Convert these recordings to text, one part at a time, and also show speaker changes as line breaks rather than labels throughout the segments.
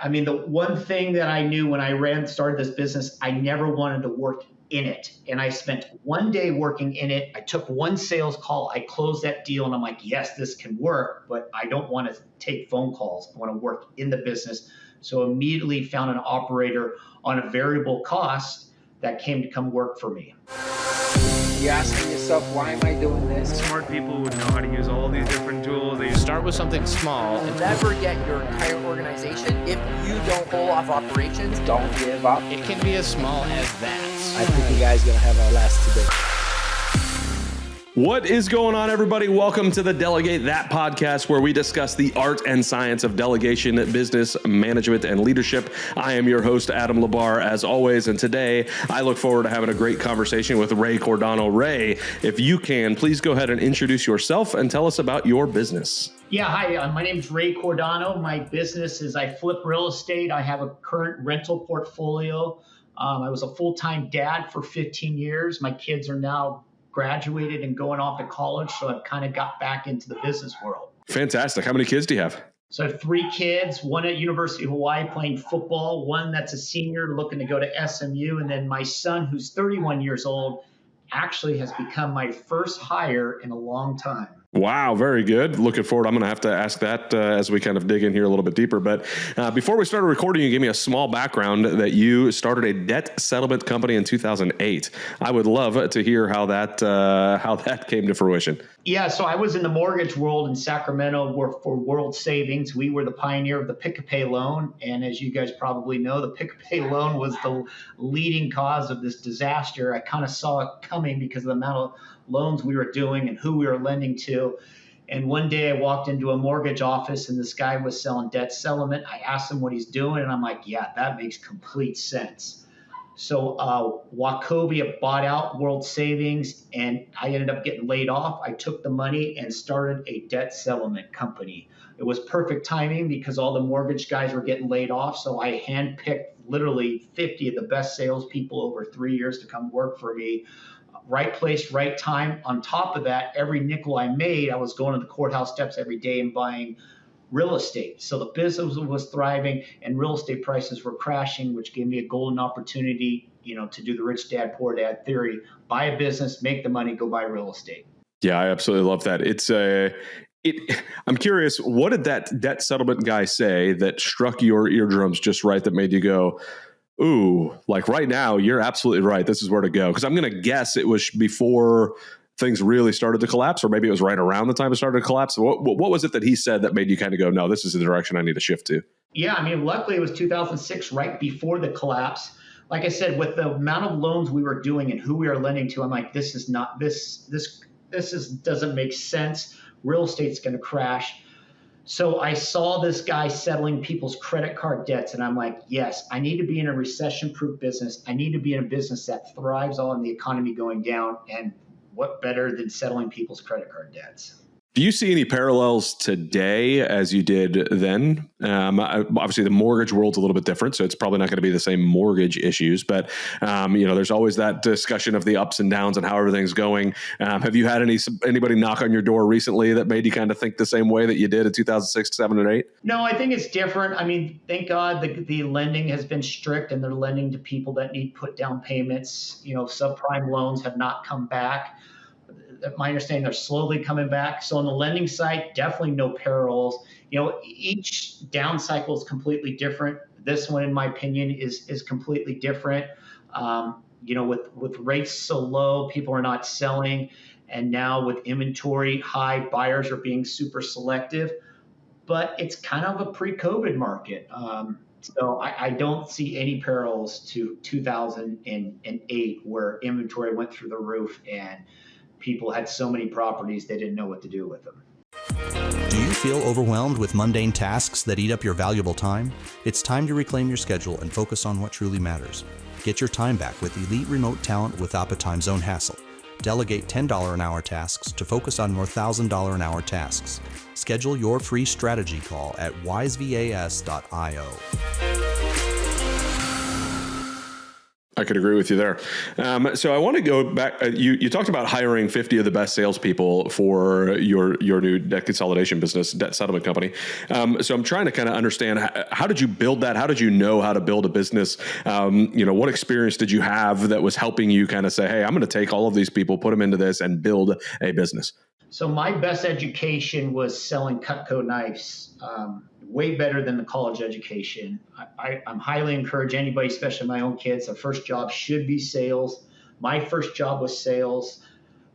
I mean, the one thing that I knew when I started this business, I never wanted to work in it. And I spent one day working in it. I took one sales call. I closed that deal and I'm like, yes, this can work, but I don't want to take phone calls. I want to work in the business. So immediately found an operator on a variable cost that came to come work for me.
You're asking yourself, why am I doing this?
Smart people would know how to use all these different tools.
You start with something small.
You'll never get your entire organization if you don't pull off operations. Don't give up.
It can be as small as that.
I think you guys are going to have our last today.
What is going on, everybody? Welcome to the Delegate That podcast, where we discuss the art and science of delegation, business, management, and leadership. I am your host, Adam Labar, as always, and today I look forward to having a great conversation with Ray Cordano. Ray, if you can, please go ahead and introduce yourself and tell us about your business.
Yeah, hi, my name is Ray Cordano. My business is I flip real estate. I have a current rental portfolio. I was a full-time dad for 15 years. My kids are now graduated and going off to college, so I've kind of got back into the business world.
Fantastic. How many kids do you have?
So I have 3 kids, one at University of Hawaii playing football, one that's a senior looking to go to SMU, and then my son, who's 31 years old, actually has become my first hire in a long time.
Wow, very good. Looking forward. I'm going to have to ask that as we kind of dig in here a little bit deeper. But before we started recording, you gave me a small background that you started a debt settlement company in 2008. I would love to hear how that came to fruition.
Yeah, so I was in the mortgage world in Sacramento for World Savings. We were the pioneer of the pick-a-pay loan. And as you guys probably know, the pick-a-pay loan was the leading cause of this disaster. I kind of saw it coming because of the amount of loans we were doing and who we were lending to. And one day I walked into a mortgage office and this guy was selling debt settlement. I asked him what he's doing and I'm like, yeah, that makes complete sense. So Wachovia bought out World Savings and I ended up getting laid off. I took the money and started a debt settlement company. It was perfect timing because all the mortgage guys were getting laid off. So I handpicked literally 50 of the best salespeople over 3 years to come work for me. Right place, right time. On top of that, every nickel I made, I was going to the courthouse steps every day and buying real estate. So the business was thriving and real estate prices were crashing, which gave me a golden opportunity, to do the rich dad, poor dad theory. Buy a business, make the money, go buy real estate.
Yeah, I absolutely love that. I'm curious, what did that debt settlement guy say that struck your eardrums just right, that made you go, ooh, like right now, you're absolutely right. This is where to go. Because I'm going to guess it was before things really started to collapse, or maybe it was right around the time it started to collapse. What was it that he said that made you kind of go, no, this is the direction I need to shift to?
Yeah, I mean, luckily it was 2006, right before the collapse. Like I said, with the amount of loans we were doing and who we were lending to, I'm like, this doesn't make sense. Real estate's going to crash. So I saw this guy settling people's credit card debts, and I'm like, yes, I need to be in a recession-proof business. I need to be in a business that thrives on the economy going down, and what better than settling people's credit card debts?
Do you see any parallels today as you did then? Obviously, the mortgage world's a little bit different, so it's probably not going to be the same mortgage issues. But there's always that discussion of the ups and downs and how everything's going. Have you had anybody knock on your door recently that made you kind of think the same way that you did in 2006, 7, and 8?
No, I think it's different. I mean, thank God the lending has been strict, and they're lending to people that need put down payments. Subprime loans have not come back. My understanding, they're slowly coming back. So on the lending side, definitely no parallels. Each down cycle is completely different. This one, in my opinion, is completely different. With rates so low, people are not selling. And now with inventory high, buyers are being super selective. But it's kind of a pre-COVID market. So I don't see any parallels to 2008 where inventory went through the roof and people had so many properties they didn't know what to do with them.
Do you feel overwhelmed with mundane tasks that eat up your valuable time? It's time to reclaim your schedule and focus on what truly matters. Get your time back with elite remote talent without the time zone hassle. Delegate $10 an hour tasks to focus on more $1,000 an hour tasks. Schedule your free strategy call at wisevas.io.
I could agree with you there. So I want to go back. You talked about hiring 50 of the best salespeople for your new debt consolidation business, debt settlement company. So I'm trying to kind of understand, how did you build that? How did you know how to build a business? What experience did you have that was helping you kind of say, hey, I'm going to take all of these people, put them into this, and build a business?
So my best education was selling Cutco knives. Way better than the college education. I'm highly encourage anybody, especially my own kids, their first job should be sales. My first job was sales.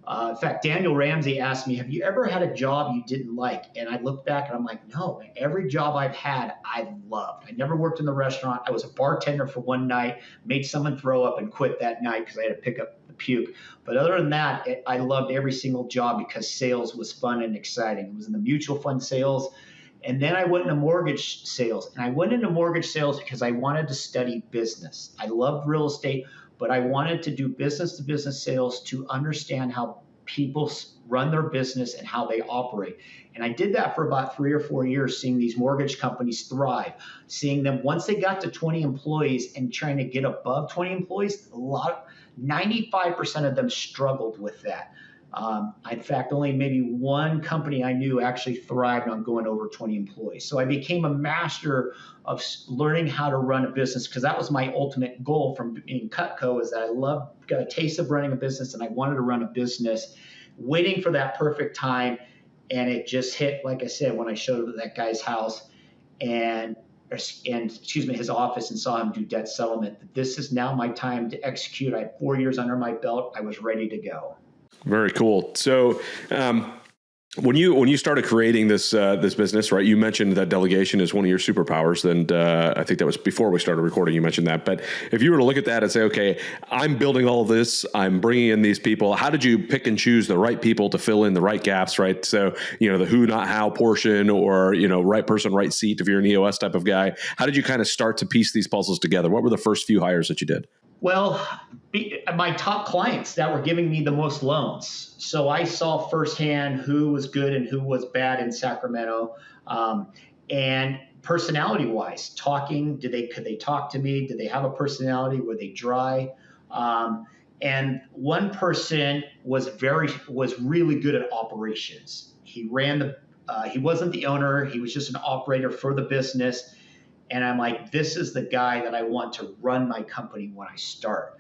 In fact, Daniel Ramsey asked me, have you ever had a job you didn't like? And I look back and I'm like, no, every job I've had, I've loved. I never worked in the restaurant. I was a bartender for one night, made someone throw up and quit that night because I had to pick up the puke. But other than that, I loved every single job because sales was fun and exciting. It was in the mutual fund sales. And then I went into mortgage sales. And I went into mortgage sales because I wanted to study business. I loved real estate, but I wanted to do business-to-business sales to understand how people run their business and how they operate. And I did that for about 3 or 4 years, seeing these mortgage companies thrive, seeing them once they got to 20 employees and trying to get above 20 employees, 95% of them struggled with that. In fact, only maybe one company I knew actually thrived on going over 20 employees. So I became a master of learning how to run a business because that was my ultimate goal from being Cutco, is that I got a taste of running a business and I wanted to run a business, waiting for that perfect time. And it just hit, like I said, when I showed up at that guy's house and his office and saw him do debt settlement. This is now my time to execute. I had 4 years under my belt. I was ready to go.
Very cool. So, when you started creating this business, right? You mentioned that delegation is one of your superpowers, and I think that was before we started recording. You mentioned that, but if you were to look at that and say, okay, I'm building all of this, I'm bringing in these people. How did you pick and choose the right people to fill in the right gaps, right? So, the who, not how portion, or right person, right seat. If you're an EOS type of guy, how did you kind of start to piece these puzzles together? What were the first few hires that you did?
Well, my top clients that were giving me the most loans. So I saw firsthand who was good and who was bad in Sacramento. And personality-wise, could they talk to me? Did they have a personality? Were they dry? And one person was really good at operations. He wasn't the owner. He was just an operator for the business. And I'm like, this is the guy that I want to run my company when I start.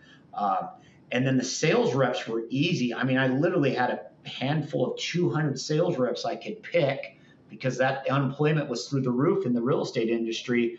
And then the sales reps were easy. I mean, I literally had a handful of 200 sales reps I could pick because that unemployment was through the roof in the real estate industry,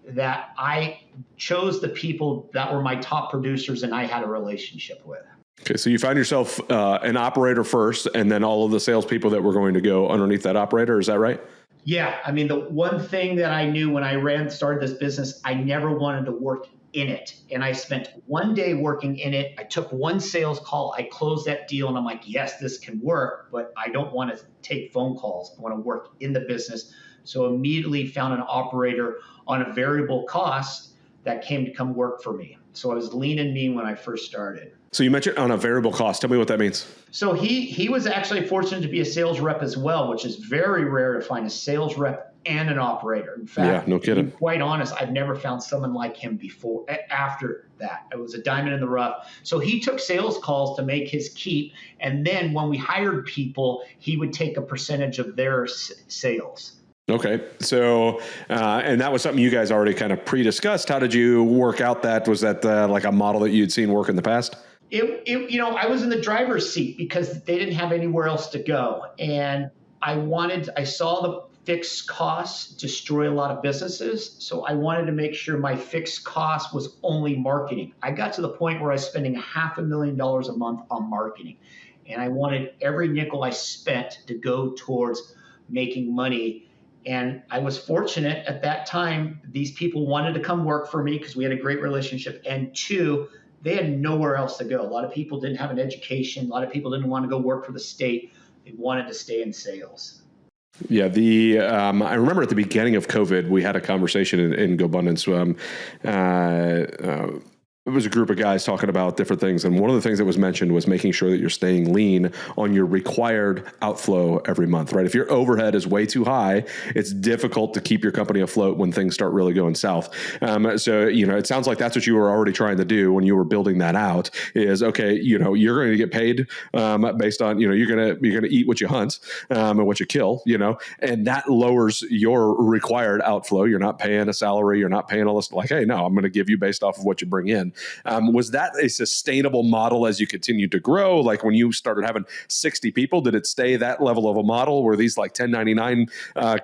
that I chose the people that were my top producers and I had a relationship with.
Okay, so you found yourself an operator first, and then all of the salespeople that were going to go underneath that operator. Is that right?
Yeah, I mean, the one thing that I knew when I started this business, I never wanted to work in it. And I spent one day working in it. I took one sales call. I closed that deal and I'm like, yes, this can work, but I don't want to take phone calls. I want to work in the business. So immediately found an operator on a variable cost that came to come work for me. So I was lean and mean when I first started.
So you mentioned on a variable cost. Tell me what that means.
So he was actually fortunate to be a sales rep as well, which is very rare to find a sales rep and an operator. In fact,
yeah, no kidding.
To be quite honest, I've never found someone like him before. After that, it was a diamond in the rough. So he took sales calls to make his keep. And then when we hired people, he would take a percentage of their sales.
Okay. So, and that was something you guys already kind of pre-discussed. How did you work out that? Was that like a model that you'd seen work in the past?
I was in the driver's seat because they didn't have anywhere else to go. And I saw the fixed costs destroy a lot of businesses. So I wanted to make sure my fixed cost was only marketing. I got to the point where I was spending $500,000 a month on marketing. And I wanted every nickel I spent to go towards making money. And I was fortunate at that time, these people wanted to come work for me because we had a great relationship. And two, they had nowhere else to go. A lot of people didn't have an education. A lot of people didn't want to go work for the state. They wanted to stay in sales.
Yeah, I remember at the beginning of COVID, we had a conversation in GoBundance. was a group of guys talking about different things. And one of the things that was mentioned was making sure that you're staying lean on your required outflow every month, right? If your overhead is way too high, it's difficult to keep your company afloat when things start really going south. So, it sounds like that's what you were already trying to do when you were building that out is, okay, you're going to get paid based on, you're going to eat what you hunt and what you kill, and that lowers your required outflow. You're not paying a salary. You're not paying all this. Like, hey, no, I'm going to give you based off of what you bring in. Was that a sustainable model as you continued to grow? Like when you started having 60 people, did it stay that level of a model? Were these like 1099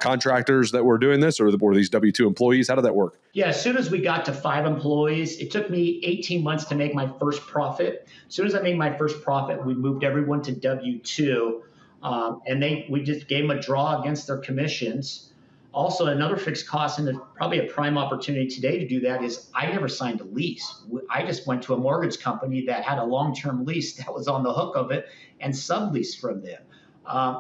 contractors that were doing this, or were these W-2 employees? How did that work?
Yeah, as soon as we got to 5 employees, it took me 18 months to make my first profit. As soon as I made my first profit, we moved everyone to W-2, and we just gave them a draw against their commissions. Also, another fixed cost, and probably a prime opportunity today to do that, is I never signed a lease. I just went to a mortgage company that had a long-term lease that was on the hook of it and subleased from them.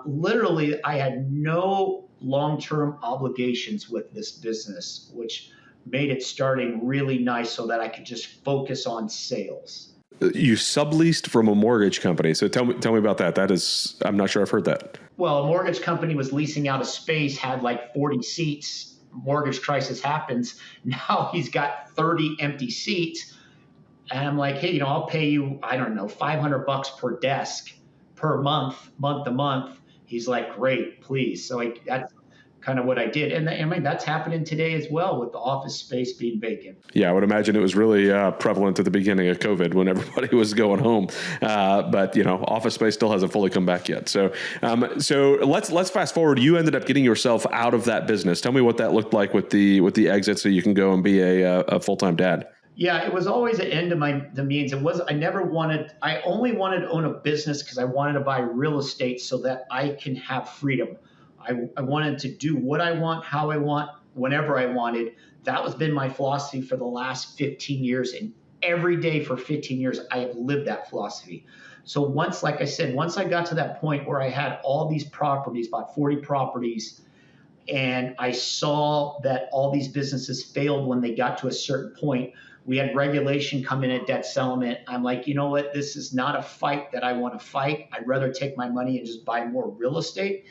Literally, I had no long-term obligations with this business, which made it starting really nice so that I could just focus on sales.
You subleased from a mortgage company. So tell me about that. I'm not sure I've heard that.
Well, a mortgage company was leasing out a space, had like 40 seats. Mortgage crisis happens. Now he's got 30 empty seats. And I'm like, hey, I'll pay you, I don't know, $500 per desk per month to month. He's like, great, please. So that's kind of what I did. And I mean, that's happening today as well with the office space being vacant.
Yeah, I would imagine it was really prevalent at the beginning of COVID when everybody was going home. But office space still hasn't fully come back yet. So let's fast forward. You ended up getting yourself out of that business. Tell me what that looked like with the exit, so you can go and be a full-time dad.
Yeah, it was always an end to the means. I only wanted to own a business because I wanted to buy real estate so that I can have freedom. I wanted to do what I want, how I want, whenever I wanted. That has been my philosophy for the last 15 years. And every day for 15 years, I have lived that philosophy. So once I got to that point where I had all these properties, about 40 properties, and I saw that all these businesses failed when they got to a certain point. We had regulation come in at debt settlement. I'm like, you know what? This is not a fight that I want to fight. I'd rather take my money and just buy more real estate.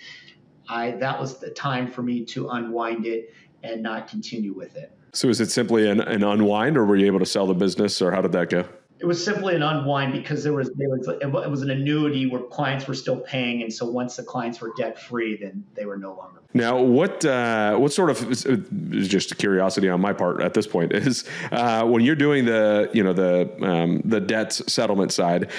That was the time for me to unwind it and not continue with it.
So is it simply an unwind, or were you able to sell the business, or how did that go?
It was simply an unwind because it was an annuity where clients were still paying. And so once the clients were debt free, then they were no longer.
Now, what sort of, just curiosity on my part at this point, is when you're doing the debt settlement side,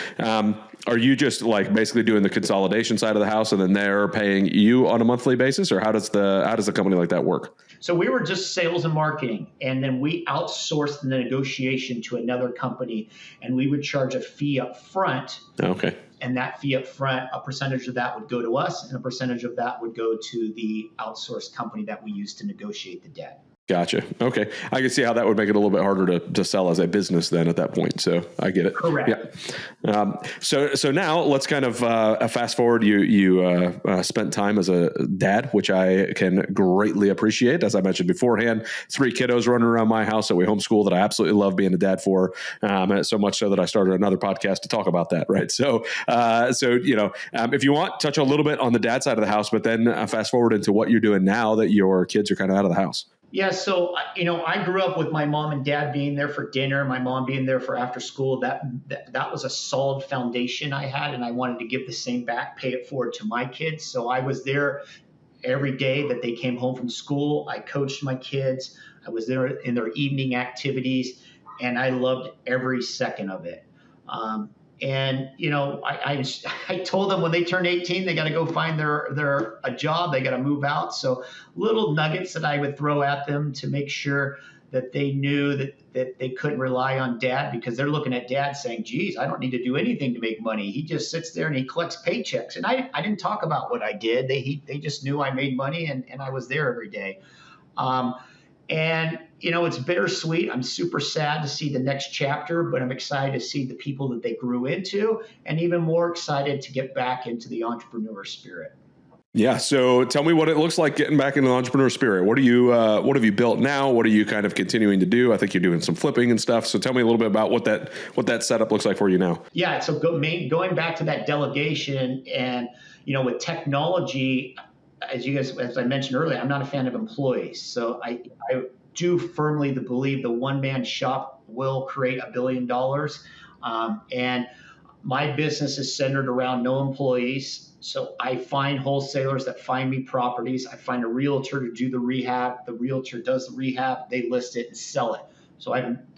are you just like basically doing the consolidation side of the house and then they're paying you on a monthly basis, or how does a company like that work?
So we were just sales and marketing, and then we outsourced the negotiation to another company, and we would charge a fee up front.
Okay.
And that fee up front, a percentage of that would go to us, and a percentage of that would go to the outsourced company that we used to negotiate the debt.
Gotcha. Okay. I can see how that would make it a little bit harder to sell as a business then at that point. So I get it.
Correct.
Yeah. So now let's kind of fast forward. You spent time as a dad, which I can greatly appreciate. As I mentioned beforehand, 3 kiddos running around my house that we homeschool that I absolutely love being a dad for. So much so that I started another podcast to talk about that. Right. So if you want, touch a little bit on the dad side of the house, but then fast forward into what you're doing now that your kids are kind of out of the house.
Yeah, so I grew up with my mom and dad being there for dinner, my mom being there for after school. That was a solid foundation I had, and I wanted to give the same back, pay it forward to my kids. So I was there every day that they came home from school. I coached my kids. I was there in their evening activities, and I loved every second of it. And I told them when they turn 18, they got to go find a job. They got to move out. So little nuggets that I would throw at them to make sure that they knew that they couldn't rely on dad, because they're looking at dad saying, geez, I don't need to do anything to make money. He just sits there and he collects paychecks. And I didn't talk about what I did. They just knew I made money and I was there every day. And it's bittersweet. I'm super sad to see the next chapter, but I'm excited to see the people that they grew into, and even more excited to get back into the entrepreneur spirit.
Yeah. So tell me what it looks like getting back into the entrepreneur spirit. What have you built now? What are you kind of continuing to do? I think you're doing some flipping and stuff. So tell me a little bit about what that setup looks like for you now.
Yeah. So going back to that delegation and, with technology, as I mentioned earlier, I'm not a fan of employees. So I do firmly believe the one-man shop will create $1 billion. And my business is centered around no employees. So I find wholesalers that find me properties. I find a realtor to do the rehab. The realtor does the rehab. They list it and sell it. So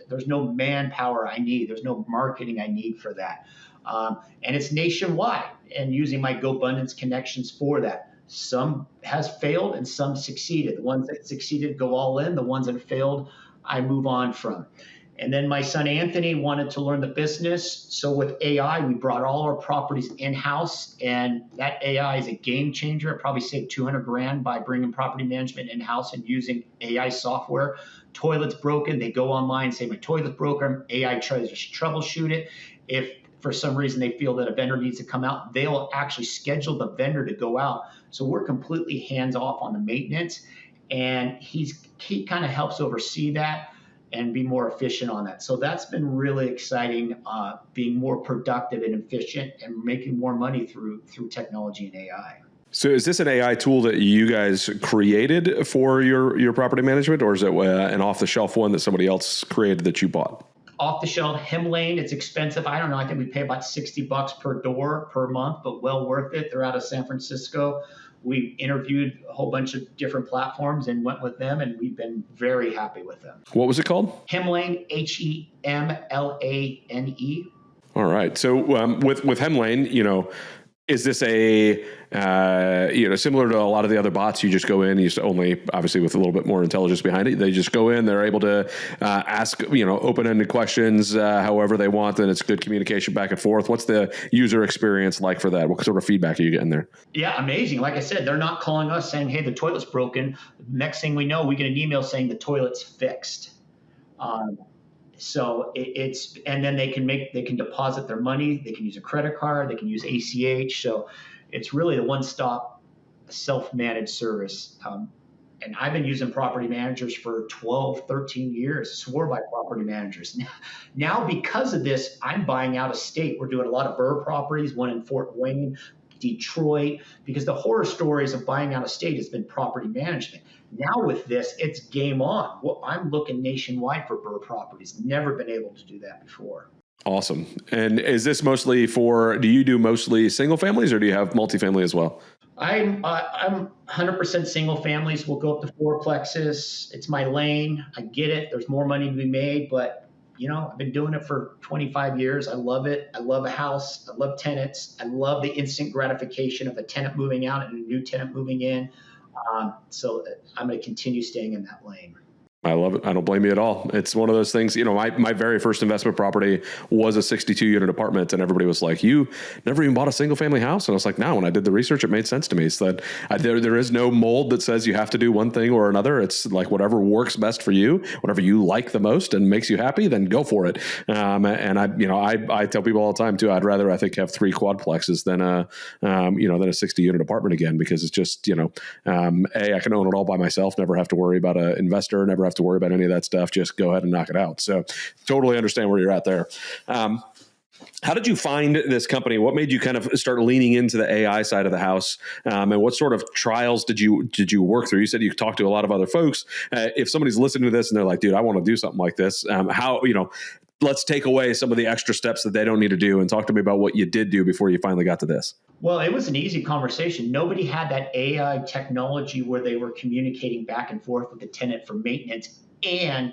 there's no manpower I need. There's no marketing I need for that. And it's nationwide, and using my GoBundance connections for that. Some has failed and some succeeded. The ones that succeeded go all in. The ones that failed, I move on from. And then my son Anthony wanted to learn the business. So with AI, we brought all our properties in-house, and that AI is a game changer. It probably saved $200,000 by bringing property management in-house and using AI software. Toilet's broken, they go online, say my toilet's broken. AI tries to troubleshoot it. If for some reason they feel that a vendor needs to come out, they'll actually schedule the vendor to go out. So we're completely hands off on the maintenance, and he kind of helps oversee that and be more efficient on that. So that's been really exciting, being more productive and efficient and making more money through technology and AI.
So is this an AI tool that you guys created for your property management, or is it an off-the-shelf one that somebody else created that you bought?
Off the shelf, Himlane, it's expensive. I don't know. I think we pay about $60 per door per month, but well worth it. They're out of San Francisco. We interviewed a whole bunch of different platforms and went with them, and we've been very happy with them.
What was it called?
Himlane, Hemlane.
All right. So with Hemlane, is this similar to a lot of the other bots? You just go in, only obviously with a little bit more intelligence behind it. They just go in, they're able to ask, open-ended questions however they want, and it's good communication back and forth. What's the user experience like for that? What sort of feedback are you getting there?
Yeah, amazing. Like I said, they're not calling us saying, hey, the toilet's broken. Next thing we know, we get an email saying the toilet's fixed. So and then they can deposit their money. They can use a credit card. They can use ACH. So it's really a one-stop self-managed service. And I've been using property managers for 12, 13 years, swore by property managers. Now, because of this, I'm buying out of state. We're doing a lot of Burr properties, one in Fort Wayne, Detroit, because the horror stories of buying out of state has been property management. Now with this, it's game on. Well, I'm looking nationwide for Burr properties. Never been able to do that before.
Awesome. And is this mostly do you do mostly single families, or do you have multifamily as well?
I'm 100% single families. We'll go up to fourplexes. It's my lane. I get it. There's more money to be made, but I've been doing it for 25 years. I love it. I love a house. I love tenants. I love the instant gratification of a tenant moving out and a new tenant moving in. So I'm going to continue staying in that lane.
I love it. I don't blame you at all. It's one of those things, my very first investment property was a 62-unit apartment, and everybody was like, you never even bought a single family house? And I was like, no, when I did the research, it made sense to me. So that there is no mold that says you have to do one thing or another. It's like whatever works best for you, whatever you like the most and makes you happy, then go for it. And I tell people all the time too, I'd rather, I think, have 3 quadplexes than a 60-unit apartment again, because it's just, I can own it all by myself, never have to worry about an investor, never have to worry about any of that stuff. Just go ahead and knock it out. So totally understand where you're at there. How did you find this company? What made you kind of start leaning into the AI side of the house? And what sort of trials did you work through? You said you talked to a lot of other folks. If somebody's listening to this and they're like, dude, I want to do something like this. Let's take away some of the extra steps that they don't need to do, and talk to me about what you did do before you finally got to this.
Well, it was an easy conversation. Nobody had that AI technology where they were communicating back and forth with the tenant for maintenance and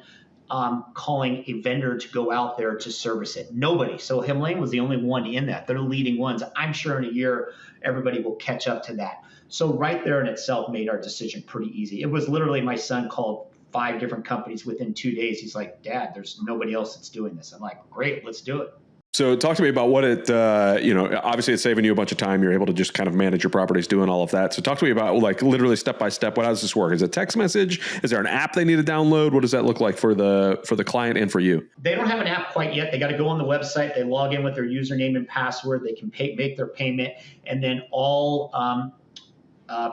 calling a vendor to go out there to service it. Nobody. So Himlane was the only one in that. They're the leading ones. I'm sure in a year, everybody will catch up to that. So right there in itself made our decision pretty easy. It was literally, my son called 5 different companies within 2 days. He's like, Dad, there's nobody else that's doing this. I'm like, great, let's do it.
So talk to me about what it, obviously it's saving you a bunch of time. You're able to just kind of manage your properties, doing all of that. So talk to me about literally step by step. How does this work? Is it text message? Is there an app they need to download? What does that look like for the client and for you?
They don't have an app quite yet. They got to go on the website. They log in with their username and password. They can make their payment, and then all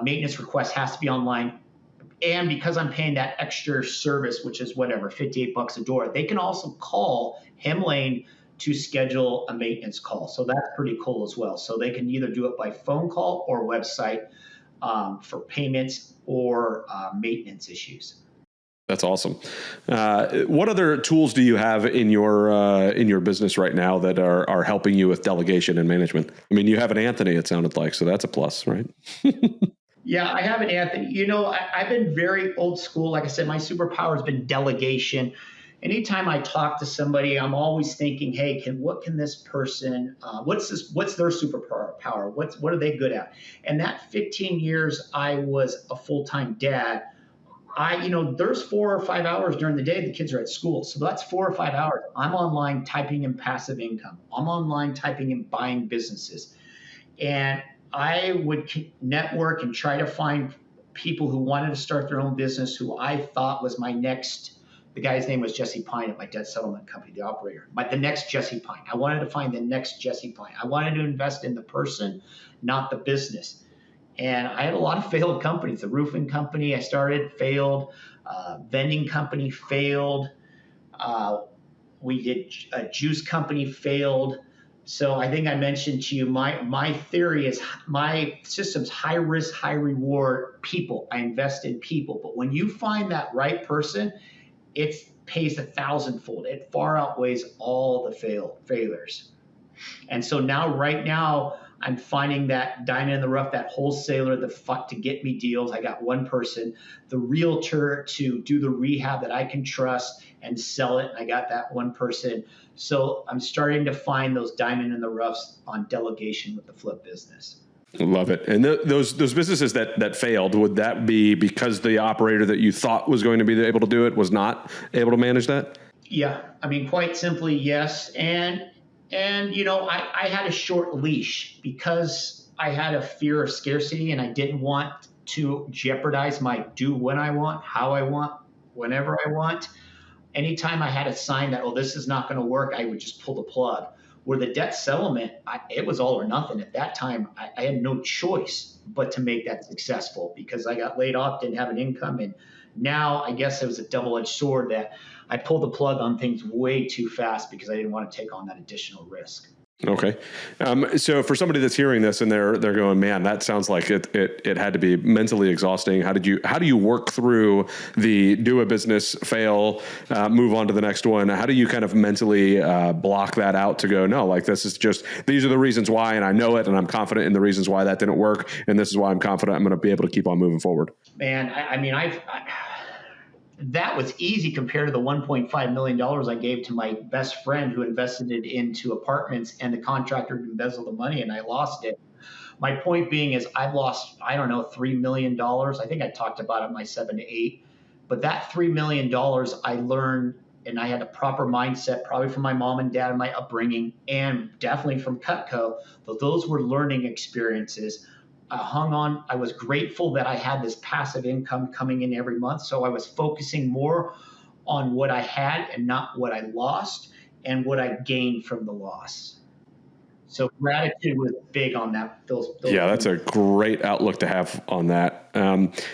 maintenance request has to be online. And because I'm paying that extra service, which is whatever, $58 a door, they can also call Hemlane to schedule a maintenance call. So that's pretty cool as well. So they can either do it by phone call or website for payments or maintenance issues.
That's awesome. What other tools do you have in your business right now that are helping you with delegation and management? I mean, you have an Anthony, it sounded like, so that's a plus, right?
Yeah, I have an Anthony. I've been very old school. Like I said, my superpower has been delegation. Anytime I talk to somebody, I'm always thinking, hey, what can this person, what's their superpower? What are they good at? And that 15 years I was a full-time dad, there's 4 or 5 hours during the day the kids are at school. So that's 4 or 5 hours. I'm online typing in passive income. I'm online typing in buying businesses. And I would network and try to find people who wanted to start their own business who I thought was my next. The guy's name was Jesse Pine at my debt settlement company, the operator. But the next Jesse Pine. I wanted to find the next Jesse Pine. I wanted to invest in the person, not the business. And I had a lot of failed companies. The roofing company I started failed. Vending company failed. We did a juice company failed. So I think I mentioned to you, my theory is my system's high risk, high reward people. I invest in people. But when you find that right person, it pays 1,000-fold. It far outweighs all the failures. And so right now, I'm finding that diamond in the rough, that wholesaler, to get me deals. I got one person, the realtor to do the rehab that I can trust and sell it. And I got that one person. So I'm starting to find those diamond in the roughs on delegation with the flip business.
Love it. And those businesses that failed, would that be because the operator that you thought was going to be able to do it was not able to manage that?
Yeah. I mean, quite simply, yes. And I had a short leash because I had a fear of scarcity and I didn't want to jeopardize my do when I want, how I want, whenever I want. Anytime I had a sign that, this is not going to work, I would just pull the plug. Where the debt settlement, it was all or nothing. At that time, I had no choice but to make that successful because I got laid off, didn't have an income. And now I guess it was a double-edged sword that I pulled the plug on things way too fast because I didn't want to take on that additional risk.
Okay. So for somebody that's hearing this and they're going, man, that sounds like it had to be mentally exhausting. How do you work through the do a business, fail, move on to the next one? How do you kind of mentally block that out to go, no, like this is just, these are the reasons why, and I know it, and I'm confident in the reasons why that didn't work. And this is why I'm confident I'm going to be able to keep on moving forward.
Man, that was easy compared to the $1.5 million I gave to my best friend who invested it into apartments and the contractor embezzled the money and I lost it. My point being is I've lost, $3 million. I think I talked about it in my 7 to 8. But that $3 million I learned, and I had a proper mindset, probably from my mom and dad and my upbringing, and definitely from Cutco. But those were learning experiences. I hung on. I was grateful that I had this passive income coming in every month. So I was focusing more on what I had and not what I lost and what I gained from the loss. So gratitude was big on that. Those
yeah, that's a great outlook to have on that.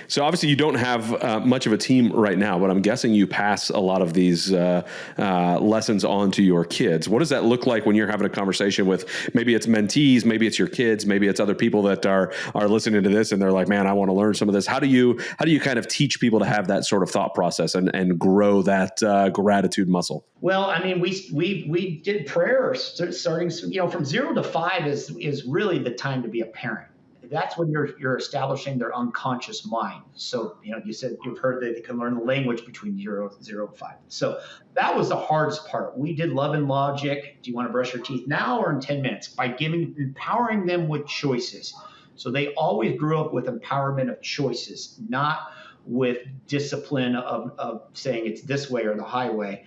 So obviously you don't have much of a team right now, but I'm guessing you pass a lot of these lessons on to your kids. What does that look like when you're having a conversation with maybe it's mentees, maybe it's your kids, maybe it's other people that are listening to this and they're like, man, I want to learn some of this. How do you kind of teach people to have that sort of thought process and grow that gratitude muscle?
Well, I mean, we did prayers starting, from 0 to 5 is really the time to be a parent. That's when you're establishing their unconscious mind. So, you said you've heard that they can learn the language between 0 and 5. So that was the hardest part. We did love and logic. Do you want to brush your teeth now or in 10 minutes? By empowering them with choices. So they always grew up with empowerment of choices, not with discipline of saying it's this way or the highway.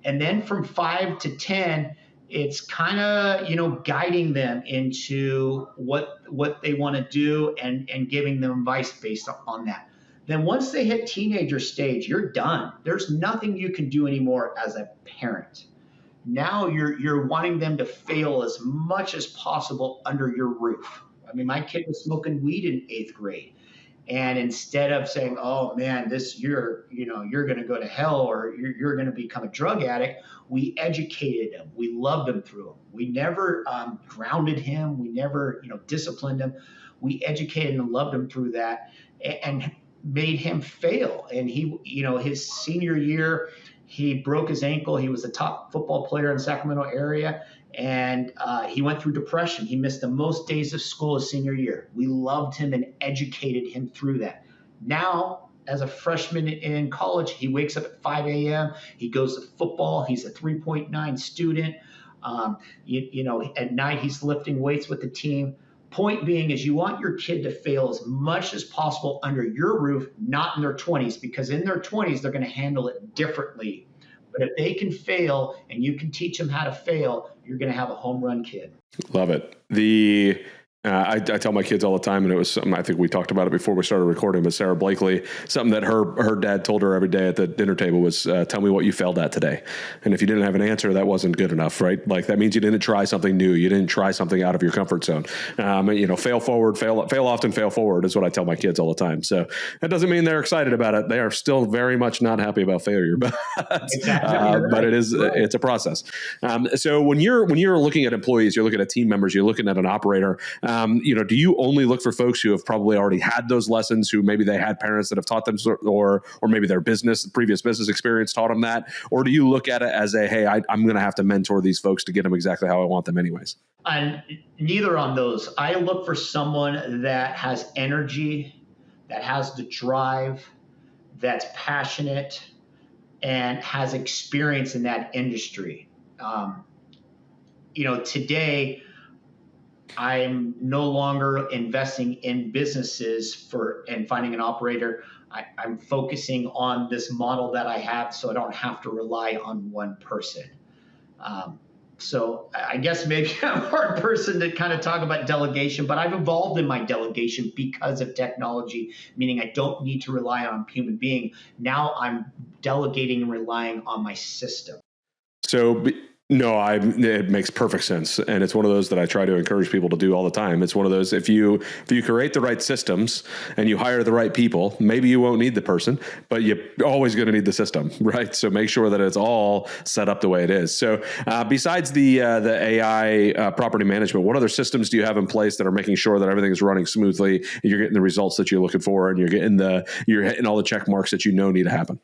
And then from 5 to 10, it's kind of, guiding them into what they want to do and giving them advice based on that. Then once they hit teenager stage, you're done. There's nothing you can do anymore as a parent. Now you're wanting them to fail as much as possible under your roof. I mean, my kid was smoking weed in 8th grade. And instead of saying, "Oh man, you're going to go to hell, or you're going to become a drug addict," we educated him. We loved him through him. We never grounded him. We never, disciplined him. We educated and loved him through that, and made him fail. And he, his senior year, he broke his ankle. He was a top football player in the Sacramento area. And he went through depression. He missed the most days of school his senior year. We loved him and educated him through that. Now, as a freshman in college, he wakes up at 5 a.m. He goes to football. He's a 3.9 student. At night, he's lifting weights with the team. Point being is you want your kid to fail as much as possible under your roof, not in their 20s, because in their 20s, they're going to handle it differently. But if they can fail and you can teach them how to fail, you're going to have a home run kid.
Love it. I tell my kids all the time, and it was something, I think we talked about it before we started recording, but Sarah Blakely, something that her dad told her every day at the dinner table was, tell me what you failed at today. And if you didn't have an answer, that wasn't good enough, right? Like that means you didn't try something new. You didn't try something out of your comfort zone. Fail forward, fail often, fail forward is what I tell my kids all the time. So that doesn't mean they're excited about it. They are still very much not happy about failure, but it's a process. So when you're looking at employees, you're looking at team members, you're looking at an operator, do you only look for folks who have probably already had those lessons, who maybe they had parents that have taught them, or maybe their previous business experience taught them that? Or do you look at it as hey, I'm going to have to mentor these folks to get them exactly how I want them anyways?
And neither on those. I look for someone that has energy, that has the drive, that's passionate, and has experience in that industry. Today, I'm no longer investing in businesses and finding an operator. I'm focusing on this model that I have, so I don't have to rely on one person. So I guess maybe I'm a hard person to kind of talk about delegation, but I've evolved in my delegation because of technology, meaning I don't need to rely on a human being. Now I'm delegating and relying on my system.
So no, it makes perfect sense. And it's one of those that I try to encourage people to do all the time. It's one of those, if you create the right systems and you hire the right people, maybe you won't need the person, but you're always going to need the system, right? So make sure that it's all set up the way it is. So besides the AI property management, what other systems do you have in place that are making sure that everything is running smoothly and you're getting the results that you're looking for, and you're hitting all the check marks that need to happen?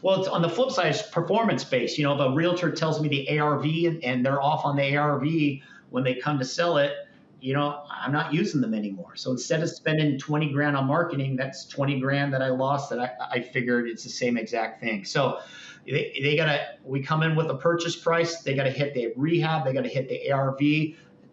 Well, it's on the flip side, it's performance based. The realtor tells me the ARV and they're off on the ARV when they come to sell it. I'm not using them anymore. So instead of spending 20 grand on marketing, that's 20 grand that I lost that I figured it's the same exact thing. So we come in with a purchase price. They got to hit the rehab. They got to hit the ARV.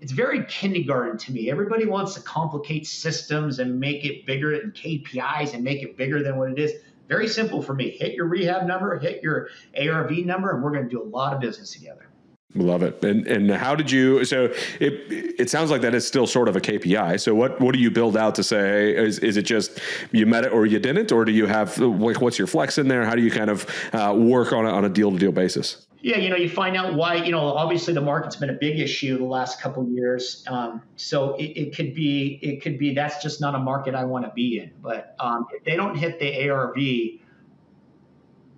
It's very kindergarten to me. Everybody wants to complicate systems and make it bigger, and KPIs and make it bigger than what it is. Very simple for me. Hit your rehab number, hit your ARV number, and we're going to do a lot of business together.
Love it. And how did you? So it sounds like that is still sort of a KPI. So what do you build out to say? Is it just you met it or you didn't, or do you have what's your flex in there? How do you kind of work on a deal to deal basis?
Yeah, you find out why, obviously the market's been a big issue the last couple of years. So it could be that's just not a market I want to be in. But if they don't hit the ARV,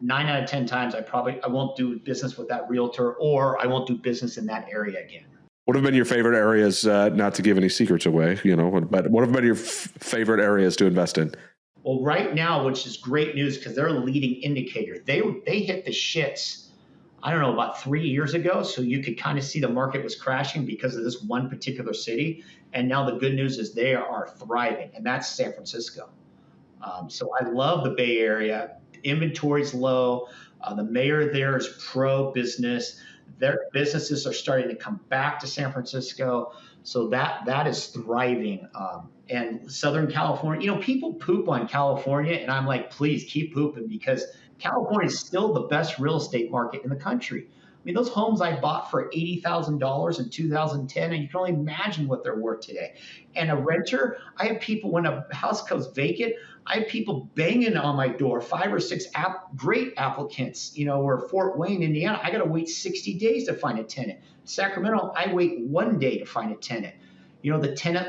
9 out of 10 times, I won't do business with that realtor, or I won't do business in that area again.
What have been your favorite areas, not to give any secrets away, but what have been your favorite areas to invest in?
Well, right now, which is great news because they're a leading indicator. They hit the shits, I don't know, about 3 years ago. So you could kind of see the market was crashing because of this one particular city. And now the good news is they are thriving, and that's San Francisco. So I love the Bay Area. Inventory's low. The mayor there is pro-business. Their businesses are starting to come back to San Francisco. So that is thriving. And Southern California, people poop on California, and I'm like, please keep pooping, because California is still the best real estate market in the country. I mean, those homes I bought for $80,000 in 2010, and you can only imagine what they're worth today. And a renter, I have people, when a house goes vacant, I have people banging on my door, 5 or 6 great applicants, or Fort Wayne, Indiana. I got to wait 60 days to find a tenant. Sacramento, I wait 1 day to find a tenant. The tenant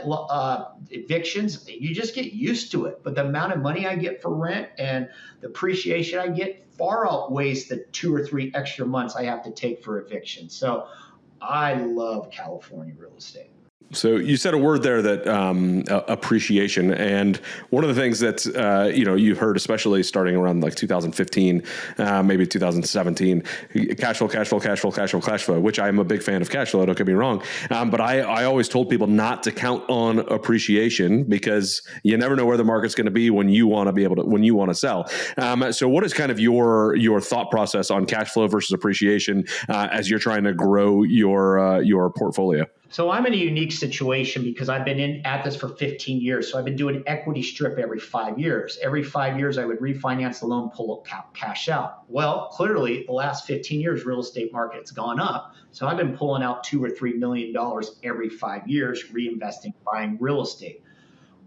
evictions, you just get used to it. But the amount of money I get for rent and the appreciation I get far outweighs the 2 or 3 extra months I have to take for eviction. So I love California real estate.
So you said a word there that appreciation, and one of the things that you've heard, especially starting around like 2015, maybe 2017, cash flow, which I'm a big fan of cash flow. Don't get me wrong, but I always told people not to count on appreciation because you never know where the market's going to be when you want to sell. So what is kind of your thought process on cash flow versus appreciation as you're trying to grow your portfolio?
So I'm in a unique situation because I've been at this for 15 years. So I've been doing equity strip every 5 years. Every 5 years, I would refinance the loan, pull cash out. Well, clearly, the last 15 years, real estate market's gone up. So I've been pulling out $2 or $3 million every 5 years, reinvesting, buying real estate.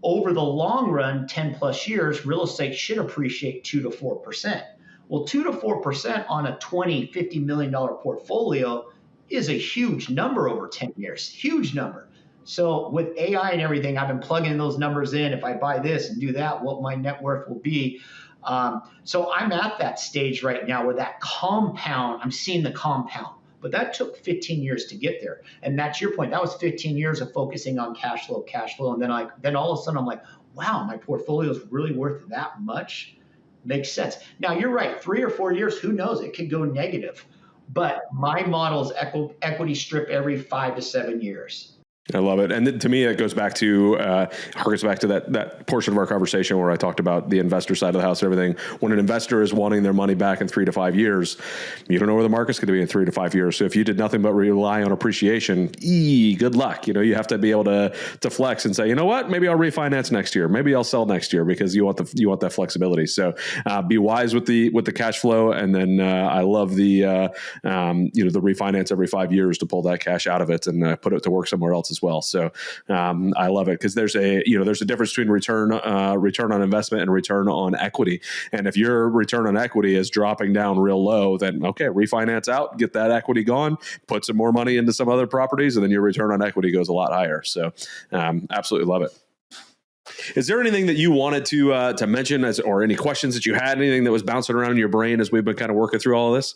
Over the long run, 10 plus years, real estate should appreciate 2 to 4%. Well, 2 to 4% on a $20, $50 million portfolio is a huge number over 10 years, huge number. So with AI and everything, I've been plugging those numbers in. If I buy this and do that, what my net worth will be. So I'm at that stage right now where that compound, I'm seeing the compound, but that took 15 years to get there. And that's your point. That was 15 years of focusing on cash flow. And then all of a sudden I'm like, wow, my portfolio is really worth that much. Makes sense. Now you're right. 3 or 4 years, who knows? It could go negative. But my model is equity strip every 5 to 7 years.
I love it. And to me, it goes back to, harkens back to that portion of our conversation where I talked about the investor side of the house and everything. When an investor is wanting their money back in 3 to 5 years, you don't know where the market's going to be in 3 to 5 years. So if you did nothing but rely on appreciation, good luck. You have to be able to flex and say, you know what, maybe I'll refinance next year. Maybe I'll sell next year because you want that flexibility. So be wise with the cash flow. And then I love the refinance every 5 years to pull that cash out of it and put it to work somewhere else as well. So I love it because there's a difference between return on investment and return on equity. And if your return on equity is dropping down real low, then okay, refinance out, get that equity gone, put some more money into some other properties, and then your return on equity goes a lot higher. So absolutely love it. Is there anything that you wanted to mention or any questions that you had, anything that was bouncing around in your brain as we've been kind of working through all of this?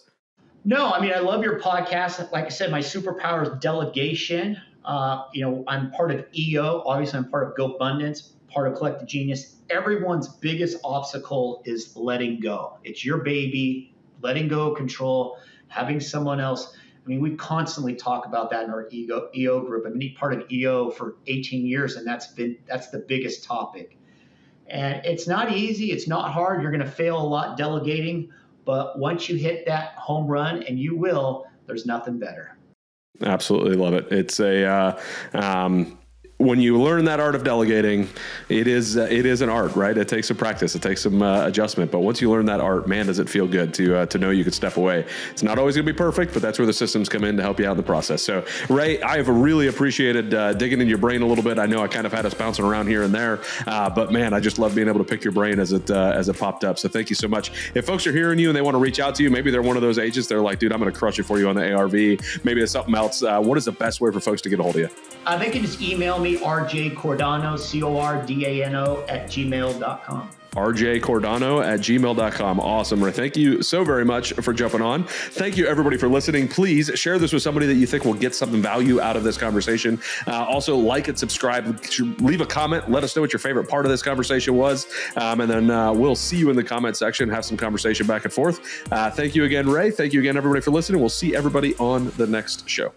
No, I mean, I love your podcast. Like I said, my superpower is delegation. I'm part of EO. Obviously, I'm part of GoBundance, part of Collective Genius. Everyone's biggest obstacle is letting go. It's your baby, letting go of control, having someone else. I mean, we constantly talk about that in our EO group. I've been part of EO for 18 years, and that's the biggest topic. And it's not easy. It's not hard. You're going to fail a lot delegating. But once you hit that home run, and you will, there's nothing better.
Absolutely love it. It's when you learn that art of delegating, it is an art, right? It takes some practice. It takes some adjustment. But once you learn that art, man, does it feel good to know you could step away. It's not always going to be perfect, but that's where the systems come in to help you out in the process. So, Ray, I have really appreciated digging in your brain a little bit. I know I kind of had us bouncing around here and there, but man, I just love being able to pick your brain as it popped up. So thank you so much. If folks are hearing you and they want to reach out to you, maybe they're one of those agents. They're like, dude, I'm going to crush it for you on the ARV. Maybe it's something else. What is the best way for folks to get a hold of you?
They can just email me, rjcordano, Cordano @gmail.com.
rjcordano@gmail.com. Awesome, Ray. Thank you so very much for jumping on. Thank you, everybody, for listening. Please share this with somebody that you think will get something value out of this conversation. Also, like and subscribe. Leave a comment. Let us know what your favorite part of this conversation was. And then we'll see you in the comment section. Have some conversation back and forth. Thank you again, Ray. Thank you again, everybody, for listening. We'll see everybody on the next show.